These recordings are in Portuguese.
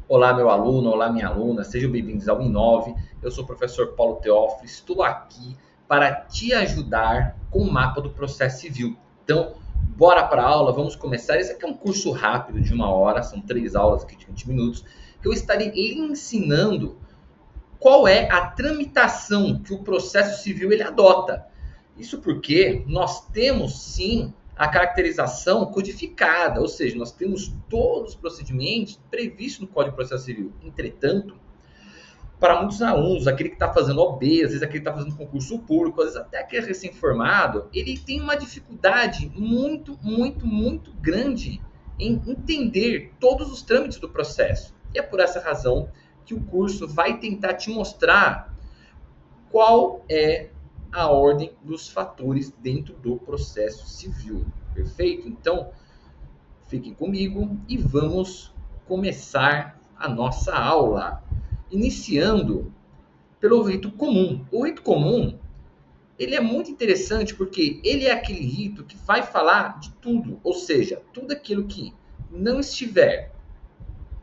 Olá, meu aluno, olá, minha aluna, sejam bem-vindos ao Inove. Eu sou o professor Paulo Teófilo, estou aqui para te ajudar com o mapa do processo civil. Então, bora para a aula, vamos começar. Esse aqui é um curso rápido de 1 hora, são 3 aulas aqui de 20 minutos, que eu estarei lhe ensinando qual é a tramitação que o processo civil ele adota. Isso porque nós temos sim a caracterização codificada, ou seja, nós temos todos os procedimentos previstos no Código de Processo Civil. Entretanto, para muitos alunos, aquele que está fazendo OB, às vezes aquele que está fazendo concurso público, às vezes até aquele recém-formado, ele tem uma dificuldade muito grande em entender todos os trâmites do processo. E é por essa razão que o curso vai tentar te mostrar qual é a ordem dos fatores dentro do processo civil. Perfeito? Então, fiquem comigo e vamos começar a nossa aula. Iniciando pelo rito comum. O rito comum, ele é muito interessante porque ele é aquele rito que vai falar de tudo, ou seja, tudo aquilo que não estiver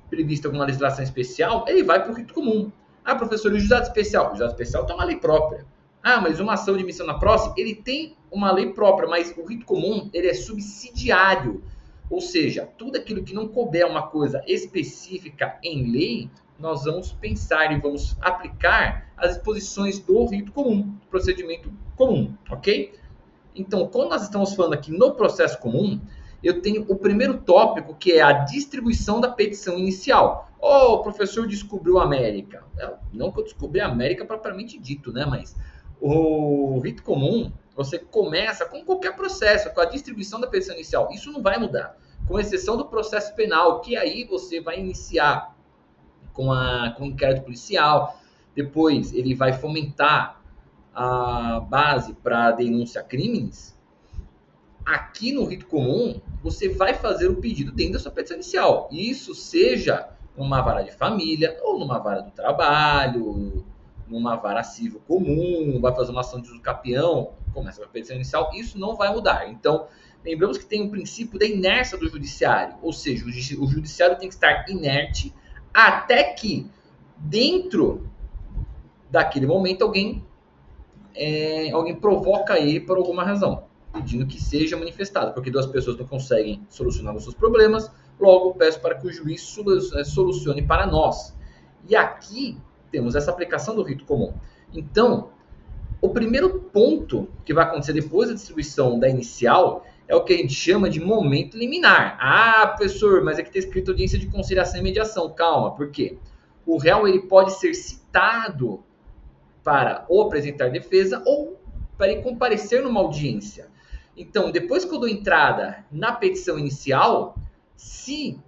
previsto em alguma legislação especial, ele vai para o rito comum. Ah, professor, e o juizado especial? O juizado especial tem uma lei própria. Ah, mas uma ação de emissão na posse, ele tem uma lei própria, mas o rito comum, ele é subsidiário. Ou seja, tudo aquilo que não couber uma coisa específica em lei, nós vamos pensar e vamos aplicar as disposições do rito comum, do procedimento comum, ok? Então, quando nós estamos falando aqui no processo comum, eu tenho o primeiro tópico, que é a distribuição da petição inicial. Oh, o professor descobriu a América. Não que eu descobri a América propriamente dito, né? Mas o rito comum, você começa com qualquer processo, com a distribuição da petição inicial. Isso não vai mudar, com exceção do processo penal, que aí você vai iniciar com o inquérito policial, depois ele vai fomentar a base para denúncia a crimes. Aqui no rito comum, você vai fazer o pedido dentro da sua petição inicial. Isso seja numa vara de família, ou numa vara do trabalho, numa vara civil comum, vai fazer uma ação de uso capião, começa com a petição inicial, isso não vai mudar. Então, lembramos que tem um princípio da inércia do judiciário, ou seja, o judiciário tem que estar inerte até que, dentro daquele momento, alguém provoca ele por alguma razão, pedindo que seja manifestado, porque duas pessoas não conseguem solucionar os seus problemas, logo peço para que o juiz solucione para nós. E aqui temos essa aplicação do rito comum. Então, o primeiro ponto que vai acontecer depois da distribuição da inicial é o que a gente chama de momento liminar. Ah, professor, mas aqui está escrito audiência de conciliação e mediação. Calma, por quê? O réu ele pode ser citado para ou apresentar defesa ou para ele comparecer numa audiência. Então, depois que eu dou entrada na petição inicial, se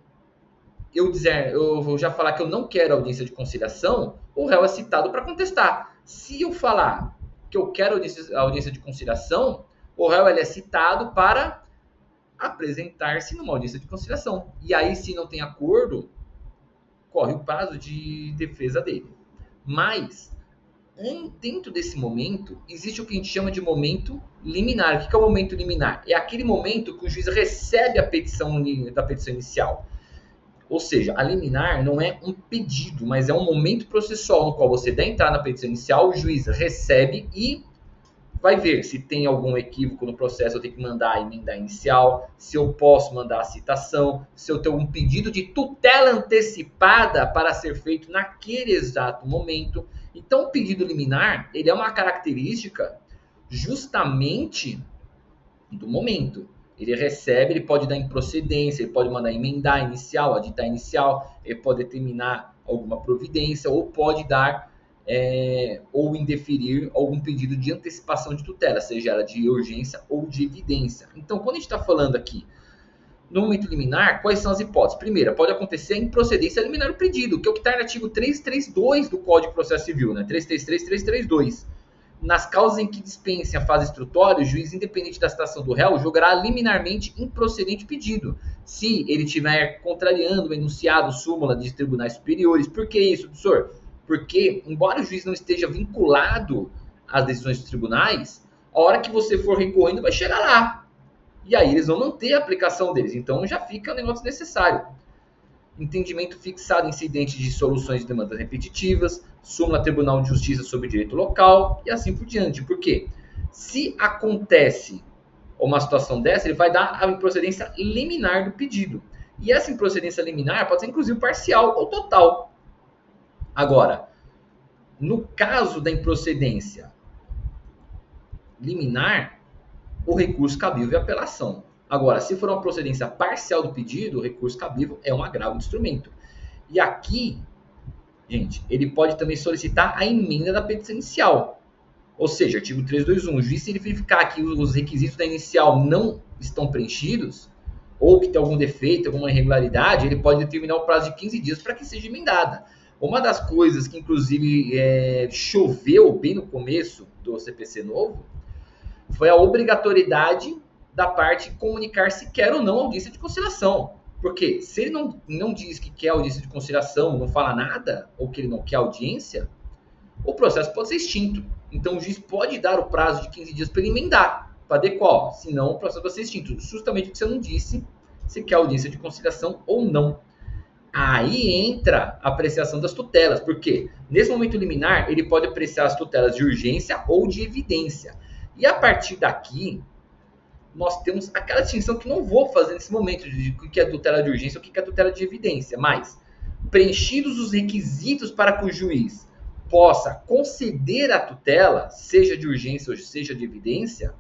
eu vou já falar que eu não quero audiência de conciliação, o réu é citado para contestar. Se eu falar que eu quero audiência de conciliação, o réu ele é citado para apresentar-se numa audiência de conciliação. E aí, se não tem acordo, corre o prazo de defesa dele. Mas, dentro desse momento, existe o que a gente chama de momento liminar. O que é o momento liminar? É aquele momento que o juiz recebe a petição da petição inicial. Ou seja, a liminar não é um pedido, mas é um momento processual no qual você dá entrada na petição inicial, o juiz recebe e vai ver se tem algum equívoco no processo, eu tenho que mandar a emenda inicial, se eu posso mandar a citação, se eu tenho um pedido de tutela antecipada para ser feito naquele exato momento. Então, o pedido liminar, ele é uma característica justamente do momento. Ele recebe, ele pode dar improcedência, ele pode mandar emendar inicial, aditar inicial, ele pode determinar alguma providência, ou pode dar ou indeferir algum pedido de antecipação de tutela, seja ela de urgência ou de evidência. Então, quando a gente está falando aqui no momento liminar, quais são as hipóteses? Primeira, pode acontecer a improcedência liminar do pedido, que é o que está no artigo 332 do Código de Processo Civil, né? 333 e 332. Nas causas em que dispensem a fase instrutória, o juiz, independente da citação do réu, julgará liminarmente improcedente o pedido, se ele estiver contrariando o enunciado súmula de tribunais superiores. Por que isso, professor? Porque, embora o juiz não esteja vinculado às decisões dos tribunais, a hora que você for recorrendo vai chegar lá. E aí eles vão manter a aplicação deles. Então já fica um negócio necessário. entendimento fixado incidente de soluções de demandas repetitivas, súmula Tribunal de Justiça sobre direito local e assim por diante. Por quê? Se acontece uma situação dessa, ele vai dar a improcedência liminar do pedido. E essa improcedência liminar pode ser inclusive parcial ou total. Agora, no caso da improcedência liminar, o recurso cabível é apelação. Agora, se for uma procedência parcial do pedido, o recurso cabível é um agravo de instrumento. E aqui, gente, ele pode também solicitar a emenda da petição inicial. Ou seja, artigo 321, o juiz, se ele verificar que os requisitos da inicial não estão preenchidos, ou que tem algum defeito, alguma irregularidade, ele pode determinar o prazo de 15 dias para que seja emendada. Uma das coisas que, inclusive, choveu bem no começo do CPC novo foi a obrigatoriedade da parte comunicar se quer ou não audiência de conciliação. Porque se ele não diz que quer audiência de conciliação, não fala nada, ou que ele não quer audiência, o processo pode ser extinto. Então o juiz pode dar o prazo de 15 dias para ele emendar, para adequar. Senão o processo vai ser extinto. Justamente porque você não disse se quer audiência de conciliação ou não. Aí entra a apreciação das tutelas. Por quê? Nesse momento liminar, ele pode apreciar as tutelas de urgência ou de evidência. E a partir daqui, nós temos aquela distinção que não vou fazer nesse momento de o que é tutela de urgência e o que é tutela de evidência. Mas, preenchidos os requisitos para que o juiz possa conceder a tutela, seja de urgência ou seja de evidência,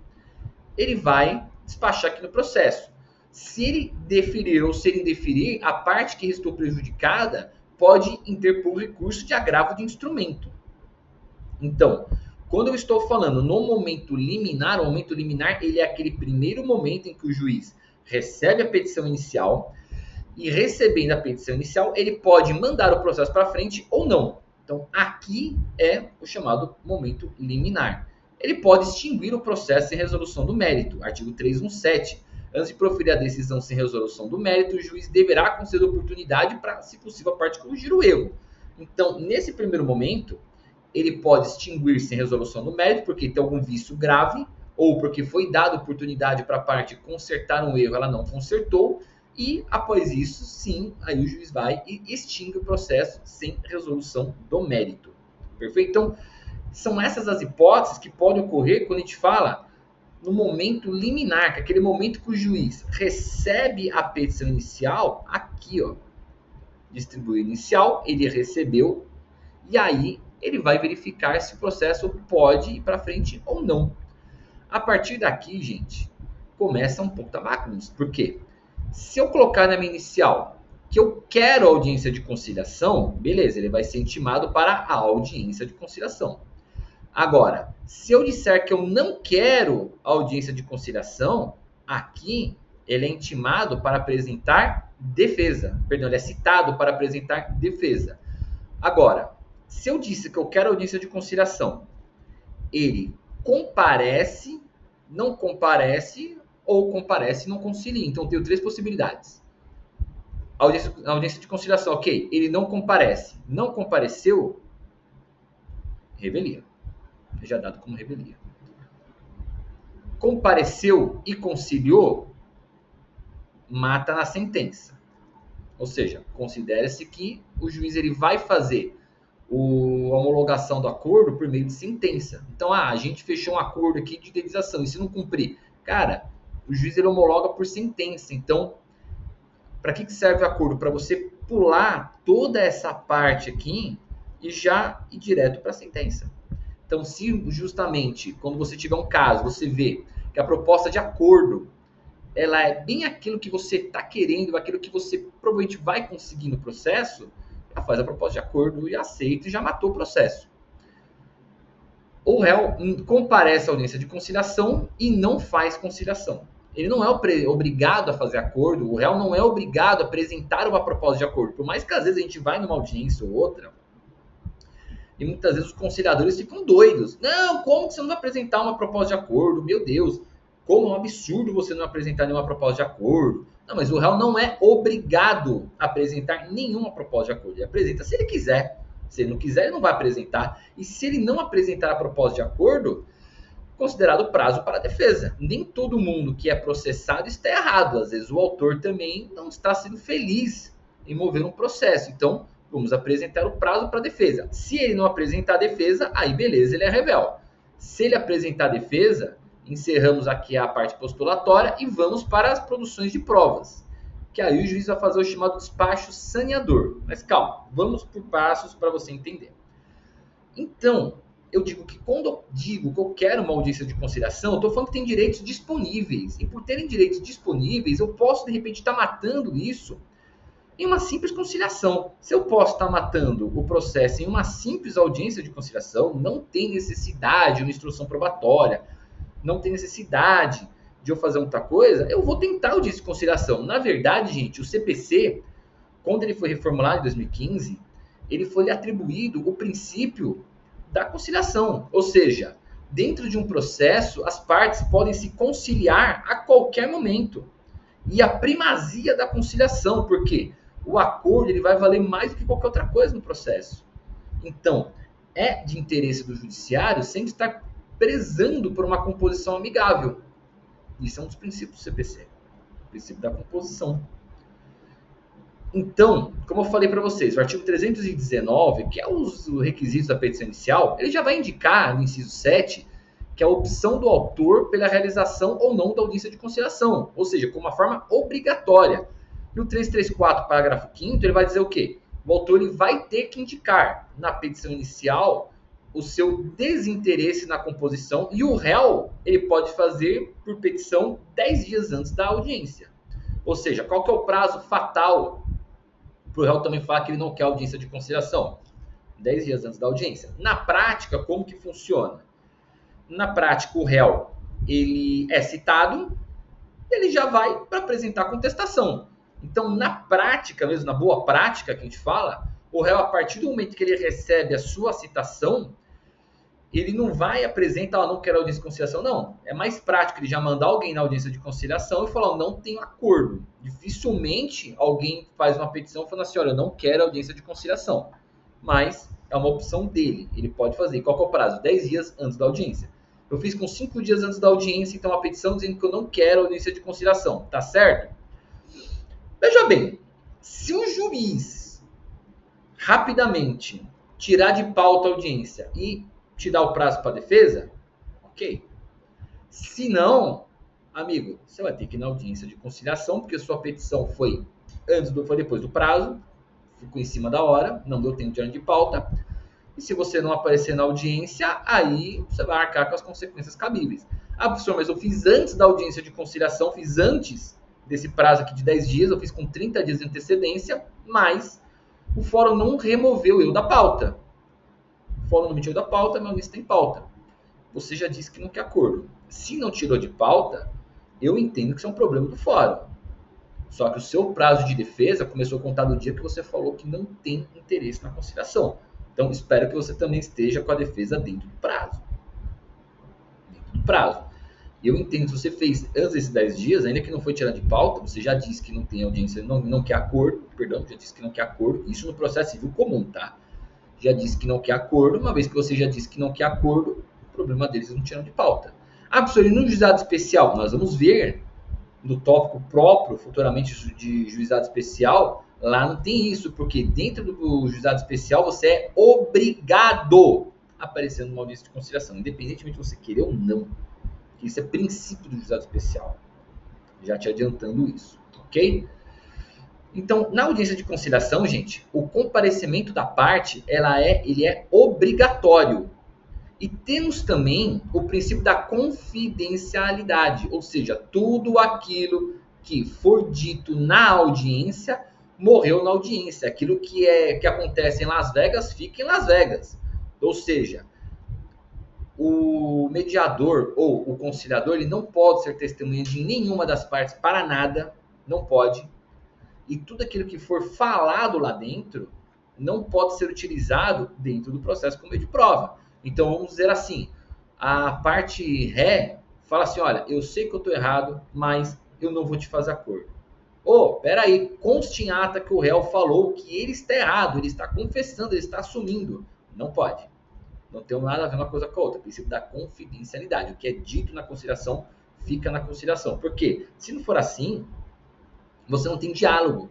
ele vai despachar aqui no processo. Se ele deferir ou se ele indeferir, a parte que restou prejudicada pode interpor recurso de agravo de instrumento. Então, quando eu estou falando no momento liminar, o momento liminar ele é aquele primeiro momento em que o juiz recebe a petição inicial e, recebendo a petição inicial, ele pode mandar o processo para frente ou não. Então, aqui é o chamado momento liminar. Ele pode extinguir o processo sem resolução do mérito, artigo 317. Antes de proferir a decisão sem resolução do mérito, o juiz deverá conceder oportunidade para, se possível, a parte corrigir o erro. Então, nesse primeiro momento, ele pode extinguir sem resolução do mérito, porque tem algum vício grave, ou porque foi dada oportunidade para a parte consertar um erro, ela não consertou, e após isso, sim, aí o juiz vai e extingue o processo sem resolução do mérito. Perfeito? Então, são essas as hipóteses que podem ocorrer quando a gente fala no momento liminar, que é aquele momento que o juiz recebe a petição inicial, aqui, ó, distribuir inicial, ele recebeu, e aí ele vai verificar se o processo pode ir para frente ou não. A partir daqui, gente, começa um pouco da bagunça. Por quê? Se eu colocar na minha inicial que eu quero audiência de conciliação, beleza, ele vai ser intimado para a audiência de conciliação. Agora, se eu disser que eu não quero audiência de conciliação, aqui ele é intimado para apresentar defesa. Perdão, ele é citado para apresentar defesa. Agora, se eu disse que eu quero audiência de conciliação, ele comparece, não comparece ou comparece e não concilia. Então, eu tenho três possibilidades. Audiência de conciliação, ok. Ele não comparece. Não compareceu, revelia. Já dado como revelia. Compareceu e conciliou, mata na sentença. Ou seja, considera-se que o juiz ele vai fazer a homologação do acordo por meio de sentença. Então, a gente fechou um acordo aqui de indenização, e se não cumprir? Cara, o juiz ele homologa por sentença. Então, para que serve o acordo? Para você pular toda essa parte aqui e já ir direto para a sentença. Então, se justamente, quando você tiver um caso, você vê que a proposta de acordo ela é bem aquilo que você está querendo, aquilo que você provavelmente vai conseguir no processo, já faz a proposta de acordo e aceita e já matou o processo. O réu comparece à audiência de conciliação e não faz conciliação. Ele não é obrigado a fazer acordo, o réu não é obrigado a apresentar uma proposta de acordo. Por mais que às vezes a gente vai numa audiência ou outra, e muitas vezes os conciliadores ficam doidos. Não, como que você não vai apresentar uma proposta de acordo? Meu Deus, como é um absurdo você não apresentar nenhuma proposta de acordo. Não, mas o réu não é obrigado a apresentar nenhuma proposta de acordo. Ele apresenta se ele quiser. Se ele não quiser, ele não vai apresentar. E se ele não apresentar a proposta de acordo, considerado prazo para a defesa. Nem todo mundo que é processado está errado. Às vezes o autor também não está sendo feliz em mover um processo. Então, vamos apresentar o prazo para a defesa. Se ele não apresentar a defesa, aí beleza, ele é rével. Se ele apresentar a defesa, encerramos aqui a parte postulatória e vamos para as produções de provas. Que aí o juiz vai fazer o chamado despacho saneador. Mas calma, vamos por passos para você entender. Então, eu digo que quando eu digo que eu quero uma audiência de conciliação, eu estou falando que tem direitos disponíveis. E por terem direitos disponíveis, eu posso, de repente, estar matando isso em uma simples conciliação. Se eu posso estar matando o processo em uma simples audiência de conciliação, não tem necessidade de uma instrução probatória, não tem necessidade de eu fazer outra coisa, eu vou tentar audiência de conciliação. Na verdade, gente, o CPC, quando ele foi reformulado em 2015, ele foi atribuído o princípio da conciliação. Ou seja, dentro de um processo, as partes podem se conciliar a qualquer momento. E a primazia da conciliação, porque o acordo ele vai valer mais do que qualquer outra coisa no processo. Então, é de interesse do judiciário sempre estar prezando por uma composição amigável. Isso é um dos princípios do CPC, o princípio da composição. Então, como eu falei para vocês, o artigo 319, que é os requisitos da petição inicial, ele já vai indicar, no inciso 7, que é a opção do autor pela realização ou não da audiência de conciliação, ou seja, com uma forma obrigatória. E o 334, parágrafo 5º, ele vai dizer o quê? O autor ele vai ter que indicar na petição inicial o seu desinteresse na composição e o réu ele pode fazer por petição 10 dias antes da audiência. Ou seja, qual que é o prazo fatal para o réu também falar que ele não quer audiência de conciliação? 10 dias antes da audiência. Na prática, como que funciona? Na prática, o réu ele é citado, ele já vai para apresentar contestação. Então, na prática, mesmo na boa prática que a gente fala, o réu, a partir do momento que ele recebe a sua citação, ele não vai apresentar, não quero audiência de conciliação, não. É mais prático ele já mandar alguém na audiência de conciliação e falar, não tenho acordo. Dificilmente alguém faz uma petição falando assim, olha, eu não quero audiência de conciliação. Mas é uma opção dele, ele pode fazer. Qual que é o prazo? 10 dias antes da audiência. Eu fiz com 5 dias antes da audiência, então uma petição dizendo que eu não quero audiência de conciliação. Tá certo? Veja bem, se o juiz rapidamente tirar de pauta a audiência e te dar o prazo para a defesa, ok. Se não, amigo, você vai ter que ir na audiência de conciliação, porque sua petição foi depois do prazo, ficou em cima da hora, não deu tempo de ano de pauta. E se você não aparecer na audiência, aí você vai arcar com as consequências cabíveis. Ah, professor, mas eu fiz antes da audiência de conciliação, fiz antes desse prazo aqui de 10 dias, eu fiz com 30 dias de antecedência, mas o fórum não removeu eu da pauta. O fórum não me tirou da pauta, meu lista tem pauta. Você já disse que não quer acordo. Se não tirou de pauta, eu entendo que isso é um problema do fórum. Só que o seu prazo de defesa começou a contar do dia que você falou que não tem interesse na conciliação. Então, espero que você também esteja com a defesa dentro do prazo. Dentro do prazo. Eu entendo que você fez antes desses 10 dias, ainda que não foi tirado de pauta, você já disse que não tem audiência, não quer acordo, já disse que não quer acordo, isso no processo civil comum, tá? Já disse que não quer acordo, uma vez que você já disse que não quer acordo, o problema deles não tiram de pauta. Ah, professor, e no juizado especial? Nós vamos ver no tópico próprio, futuramente, de juizado especial, lá não tem isso, porque dentro do juizado especial você é obrigado a aparecer numa audiência de conciliação, independentemente de você querer ou não. Isso é princípio do juizado especial. Já te adiantando isso, ok? Então, na audiência de conciliação, gente, o comparecimento da parte, ele é obrigatório. E temos também o princípio da confidencialidade, ou seja, tudo aquilo que for dito na audiência, morreu na audiência. Aquilo que acontece em Las Vegas, fica em Las Vegas. Ou seja, o mediador ou o conciliador, ele não pode ser testemunha de nenhuma das partes para nada, não pode. E tudo aquilo que for falado lá dentro não pode ser utilizado dentro do processo como meio de prova. Então, vamos dizer assim, a parte ré fala assim, olha, eu sei que eu estou errado, mas eu não vou te fazer acordo. Peraí, conste em ata que o réu falou que ele está errado, ele está confessando, ele está assumindo. Não pode. Não tem nada a ver uma coisa com a outra. O princípio da confidencialidade. O que é dito na conciliação, fica na conciliação. Por quê? Se não for assim, você não tem diálogo.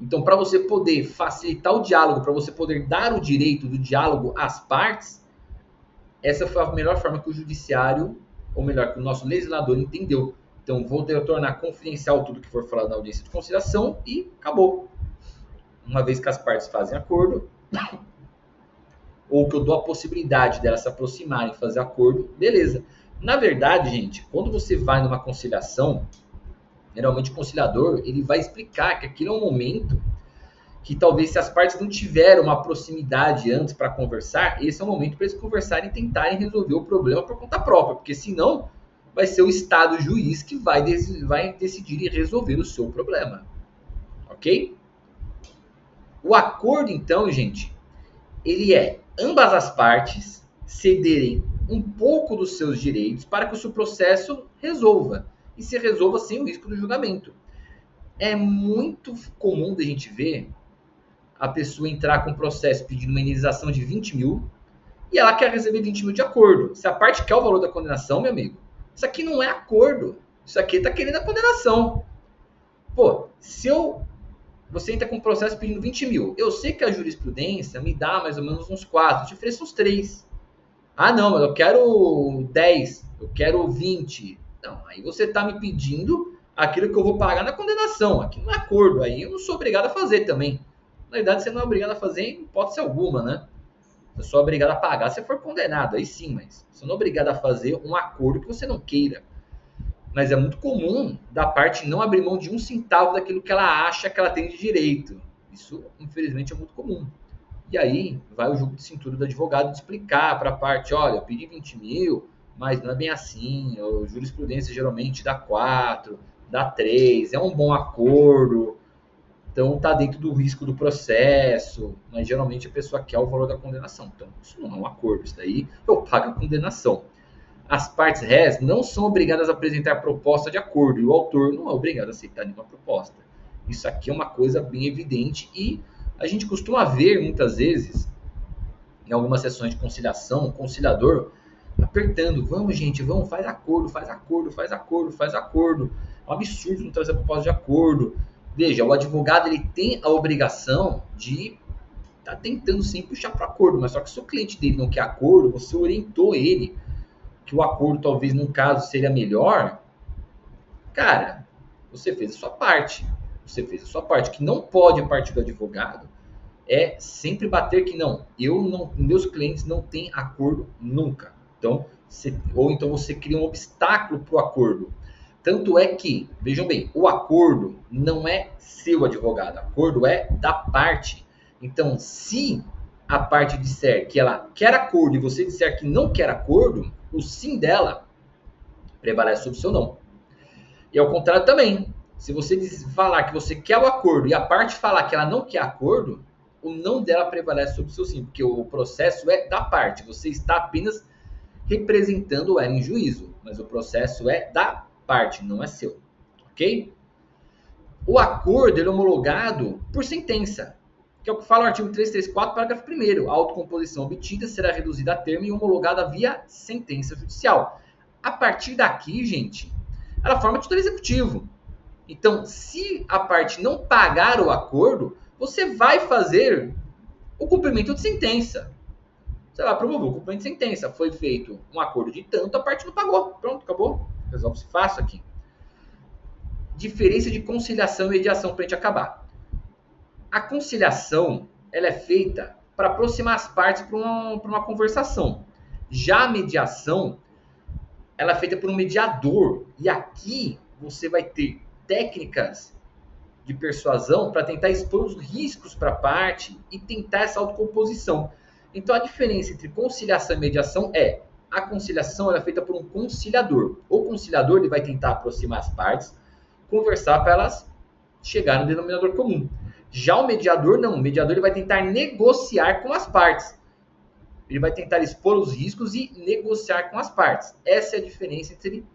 Então, para você poder facilitar o diálogo, para você poder dar o direito do diálogo às partes, essa foi a melhor forma que o judiciário, ou melhor, que o nosso legislador entendeu. Então, vou tornar confidencial tudo que for falado na audiência de conciliação e acabou. Uma vez que as partes fazem acordo, ou que eu dou a possibilidade delas se aproximarem e fazer acordo, beleza. Na verdade, gente, quando você vai numa conciliação, geralmente o conciliador ele vai explicar que aquilo é um momento que talvez se as partes não tiveram uma proximidade antes para conversar, esse é o momento para eles conversarem e tentarem resolver o problema por conta própria, porque senão vai ser o Estado juiz que vai decidir e resolver o seu problema. Ok? O acordo, então, gente, ele é ambas as partes cederem um pouco dos seus direitos para que o seu processo resolva. E se resolva sem o risco do julgamento. É muito comum da gente ver a pessoa entrar com um processo pedindo uma indenização de 20 mil e ela quer receber 20 mil de acordo. Se a parte quer o valor da condenação, meu amigo, isso aqui não é acordo. Isso aqui está querendo a condenação. Pô, você entra com um processo pedindo 20 mil. Eu sei que a jurisprudência me dá mais ou menos uns 4, eu te ofereço uns 3. Ah, não, mas eu quero 10, eu quero 20. Não, aí você está me pedindo aquilo que eu vou pagar na condenação. Aqui não é acordo, aí eu não sou obrigado a fazer também. Na verdade, você não é obrigado a fazer em hipótese alguma, né? Você só é obrigado a pagar se for condenado, aí sim, mas você não é obrigado a fazer um acordo que você não queira. Mas é muito comum da parte não abrir mão de um centavo daquilo que ela acha que ela tem de direito. Isso, infelizmente, é muito comum. E aí vai o jogo de cintura do advogado de explicar para a parte, olha, eu pedi 20 mil, mas não é bem assim, a jurisprudência geralmente dá 4, dá 3, é um bom acordo, então está dentro do risco do processo, mas geralmente a pessoa quer o valor da condenação. Então isso não é um acordo, isso daí eu pago a condenação. As partes réis não são obrigadas a apresentar proposta de acordo, e o autor não é obrigado a aceitar nenhuma proposta. Isso aqui é uma coisa bem evidente e a gente costuma ver muitas vezes, em algumas sessões de conciliação, o conciliador apertando, vamos gente, vamos, faz acordo, faz acordo, faz acordo, faz acordo. É um absurdo não trazer proposta de acordo. Veja, o advogado ele tem a obrigação de estar tentando sempre puxar para acordo, mas só que se o cliente dele não quer acordo, você orientou ele que o acordo talvez num caso seria melhor, cara, você fez a sua parte. Você fez a sua parte. O que não pode a partir do advogado é sempre bater que não, meus clientes não têm acordo nunca. Então, ou então você cria um obstáculo para o acordo. Tanto é que, vejam bem, o acordo não é seu advogado, o acordo é da parte. Então, se a parte disser que ela quer acordo e você disser que não quer acordo, o sim dela prevalece sobre o seu não. E ao contrário também, se você falar que você quer o acordo e a parte falar que ela não quer acordo, o não dela prevalece sobre o seu sim, porque o processo é da parte, você está apenas representando ela em juízo, mas o processo é da parte, não é seu, ok? O acordo ele é homologado por sentença, que é o que fala o artigo 334, parágrafo 1º. A autocomposição obtida será reduzida a termo e homologada via sentença judicial. A partir daqui, gente, ela forma título executivo. Então, se a parte não pagar o acordo, você vai fazer o cumprimento de sentença. Você vai promover o cumprimento de sentença. Foi feito um acordo de tanto, a parte não pagou. Pronto, acabou. Resolve-se fácil aqui. Diferença de conciliação e mediação para a gente acabar. A conciliação ela é feita para aproximar as partes para uma conversação. Já a mediação ela é feita por um mediador. E aqui você vai ter técnicas de persuasão para tentar expor os riscos para a parte e tentar essa autocomposição. Então a diferença entre conciliação e mediação é a conciliação ela é feita por um conciliador. O conciliador ele vai tentar aproximar as partes, conversar para elas chegarem no denominador comum. Já o mediador não, o mediador ele vai tentar negociar com as partes. Ele vai tentar expor os riscos e negociar com as partes. Essa é a diferença entre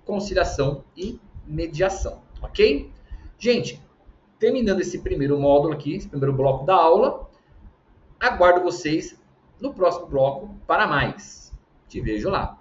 conciliação e mediação, ok? Gente, terminando esse primeiro módulo aqui, esse primeiro bloco da aula, aguardo vocês no próximo bloco para mais. Te vejo lá.